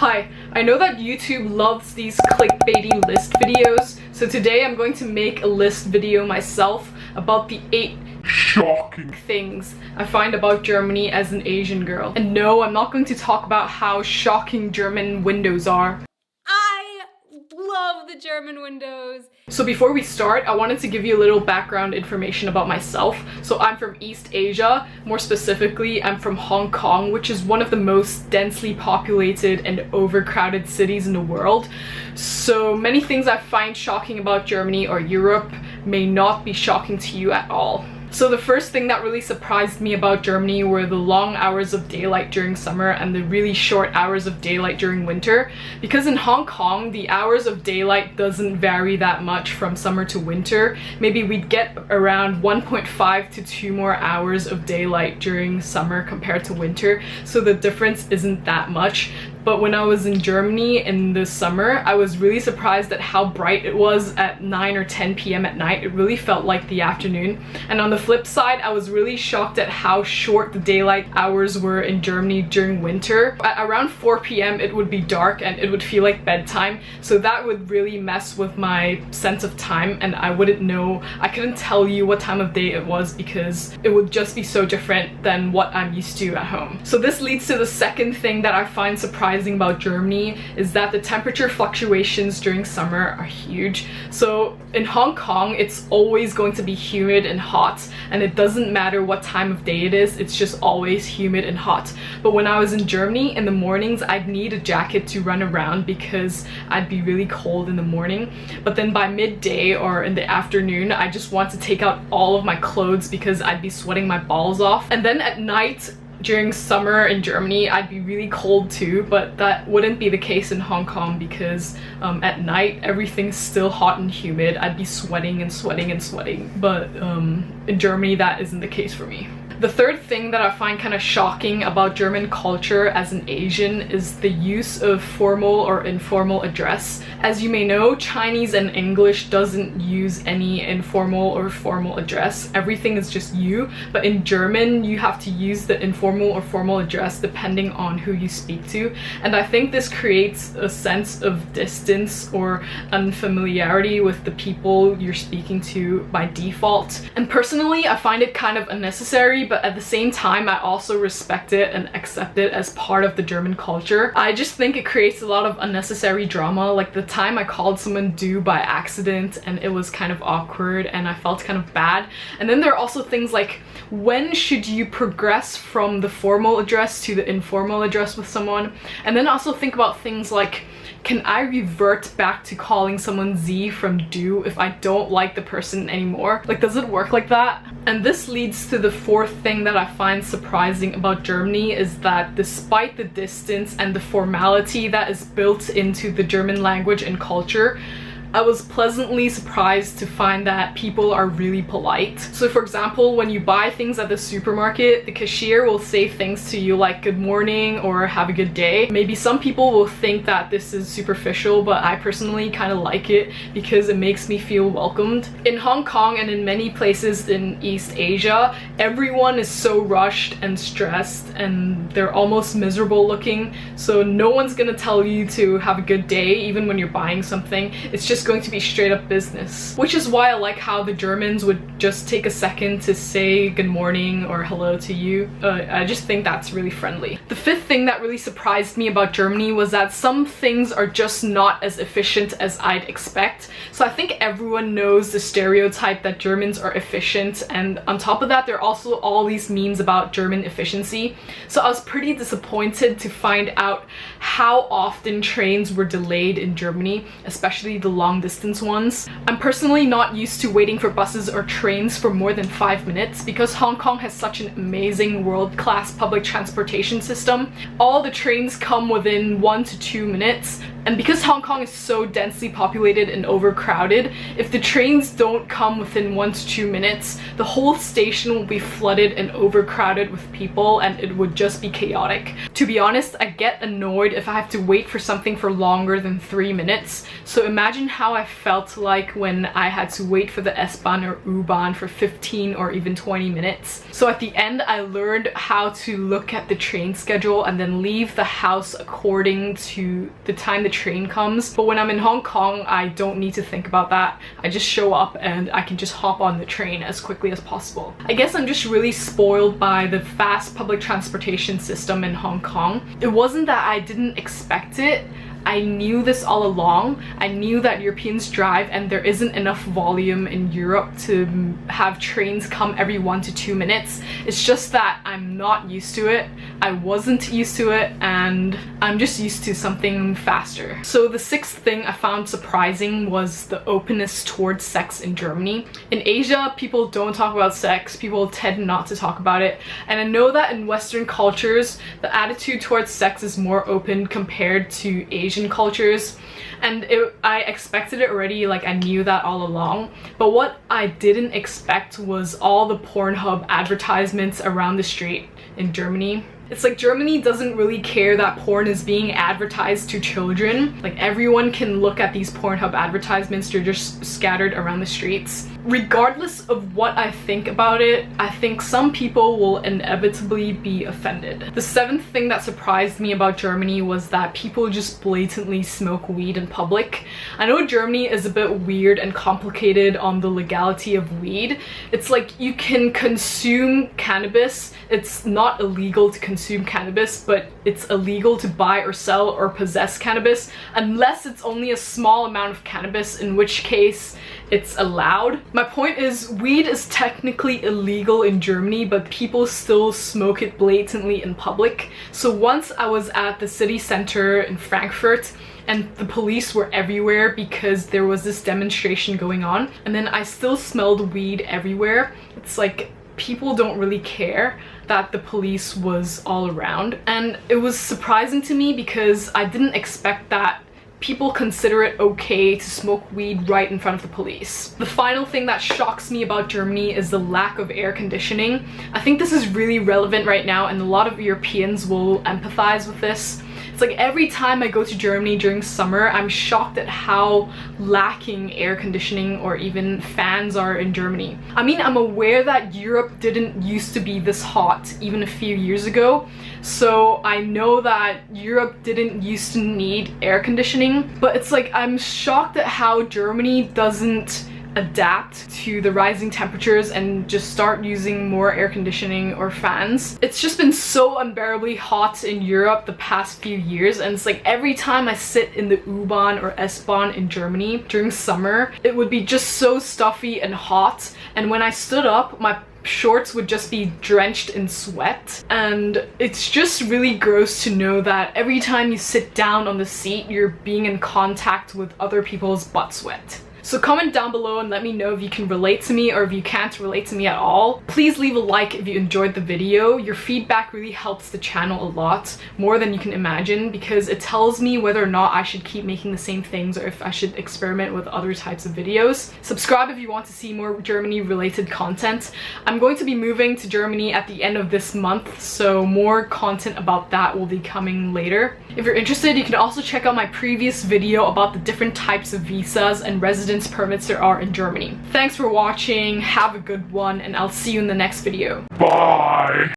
Hi, I know that YouTube loves these clickbaity list videos, so today I'm going to make a list video myself about the 8 shocking things I find about Germany as an Asian girl. And no, I'm not going to talk about how shocking German windows are. I love the German windows. So before we start, I wanted to give you a little background information about myself. So I'm from East Asia. More specifically, I'm from Hong Kong, which is one of the most densely populated and overcrowded cities in the world. So many things I find shocking about Germany or Europe may not be shocking to you at all. So the first thing that really surprised me about Germany were the long hours of daylight during summer and the really short hours of daylight during winter. Because in Hong Kong, the hours of daylight doesn't vary that much from summer to winter. Maybe we'd get around 1.5 to 2 more hours of daylight during summer compared to winter. So the difference isn't that much. But when I was in Germany in the summer, I was really surprised at how bright it was at 9 or 10 p.m. at night. It really felt like the afternoon. And on the flip side, I was really shocked at how short the daylight hours were in Germany during winter. At around 4 p.m. it would be dark and it would feel like bedtime. So that would really mess with my sense of time and I wouldn't know, I couldn't tell you what time of day it was because it would just be so different than what I'm used to at home. So this leads to the second thing that I find surprising about Germany is that the temperature fluctuations during summer are huge. So in Hong Kong, it's always going to be humid and hot, and it doesn't matter what time of day it is, it's just always humid and hot. But when I was in Germany, in the mornings, I'd need a jacket to run around because I'd be really cold in the morning. But then by midday or in the afternoon, I just want to take out all of my clothes because I'd be sweating my balls off. And then at night, during summer in Germany, I'd be really cold too, but that wouldn't be the case in Hong Kong because at night everything's still hot and humid. I'd be sweating and sweating and sweating, but in Germany that isn't the case for me. The third thing that I find kind of shocking about German culture as an Asian is the use of formal or informal address. As you may know, Chinese and English doesn't use any informal or formal address. Everything is just you, but in German you have to use the informal or formal address depending on who you speak to. And I think this creates a sense of distance or unfamiliarity with the people you're speaking to by default. And personally, I find it kind of unnecessary, but at the same time I also respect it and accept it as part of the German culture. I just think it creates a lot of unnecessary drama, like the time I called someone dude by accident and it was kind of awkward and I felt kind of bad. And then there are also things like, when should you progress from the formal address to the informal address with someone? And then also think about things like, can I revert back to calling someone Sie from du if I don't like the person anymore? Like, does it work like that? And this leads to the fourth thing that I find surprising about Germany is that despite the distance and the formality that is built into the German language and culture, I was pleasantly surprised to find that people are really polite. So for example, when you buy things at the supermarket, the cashier will say things to you like good morning or have a good day. Maybe some people will think that this is superficial, but I personally kind of like it because it makes me feel welcomed. In Hong Kong and in many places in East Asia, everyone is so rushed and stressed and they're almost miserable looking. So no one's gonna tell you to have a good day even when you're buying something. It's just going to be straight up business. Which is why I like how the Germans would just take a second to say good morning or hello to you. I just think that's really friendly. The fifth thing that really surprised me about Germany was that some things are just not as efficient as I'd expect. So I think everyone knows the stereotype that Germans are efficient, and on top of that there are also all these memes about German efficiency. So I was pretty disappointed to find out how often trains were delayed in Germany, especially the long distance ones. I'm personally not used to waiting for buses or trains for more than 5 minutes because Hong Kong has such an amazing world-class public transportation system. All the trains come within 1 to 2 minutes. And because Hong Kong is so densely populated and overcrowded, if the trains don't come within 1 to 2 minutes, the whole station will be flooded and overcrowded with people, and it would just be chaotic. To be honest, I get annoyed if I have to wait for something for longer than 3 minutes. So imagine how I felt like when I had to wait for the S-Bahn or U-Bahn for 15 or even 20 minutes. So at the end, I learned how to look at the train schedule and then leave the house according to the time the train comes. But when I'm in Hong Kong, I don't need to think about that. I just show up and I can just hop on the train as quickly as possible. I guess I'm just really spoiled by the fast public transportation system in Hong Kong. It wasn't that I didn't expect it. I knew this all along. I knew that Europeans drive and there isn't enough volume in Europe to have trains come every 1 to 2 minutes. It's just that I'm not used to it. I wasn't used to it, and I'm just used to something faster. So the 6th thing I found surprising was the openness towards sex in Germany. In Asia, people don't talk about sex. People tend not to talk about it. And I know that in Western cultures, the attitude towards sex is more open compared to Asian cultures, and I expected it already. Like, I knew that all along, but what I didn't expect was all the Pornhub advertisements around the street in Germany. It's like Germany doesn't really care that porn is being advertised to children. Like, everyone can look at these Pornhub advertisements. They're just scattered around the streets. Regardless of what I think about it, I think some people will inevitably be offended. The 7th thing that surprised me about Germany was that people just blatantly smoke weed in public. I know Germany is a bit weird and complicated on the legality of weed. It's like you can consume cannabis. It's not illegal to consume cannabis, but it's illegal to buy or sell or possess cannabis unless it's only a small amount of cannabis, in which case it's allowed. My point is, weed is technically illegal in Germany, but people still smoke it blatantly in public. So once I was at the city center in Frankfurt, and the police were everywhere because there was this demonstration going on, and then I still smelled weed everywhere. It's like people don't really care that the police was all around, and it was surprising to me because I didn't expect that people consider it okay to smoke weed right in front of the police. The final thing that shocks me about Germany is the lack of air conditioning. I think this is really relevant right now, and a lot of Europeans will empathize with this. It's like every time I go to Germany during summer, I'm shocked at how lacking air conditioning or even fans are in Germany. I mean, I'm aware that Europe didn't used to be this hot even a few years ago, so I know that Europe didn't used to need air conditioning, but it's like I'm shocked at how Germany doesn't adapt to the rising temperatures and just start using more air conditioning or fans. It's just been so unbearably hot in Europe the past few years, and it's like every time I sit in the U-Bahn or S-Bahn in Germany during summer, it would be just so stuffy and hot, and when I stood up, my shorts would just be drenched in sweat, and it's just really gross to know that every time you sit down on the seat, you're being in contact with other people's butt sweat. So comment down below and let me know if you can relate to me or if you can't relate to me at all. Please leave a like if you enjoyed the video. Your feedback really helps the channel a lot, more than you can imagine, because it tells me whether or not I should keep making the same things or if I should experiment with other types of videos. Subscribe if you want to see more Germany related content. I'm going to be moving to Germany at the end of this month, so more content about that will be coming later. If you're interested, you can also check out my previous video about the different types of visas and residence permits there are in Germany. Thanks for watching, have a good one, and I'll see you in the next video. Bye!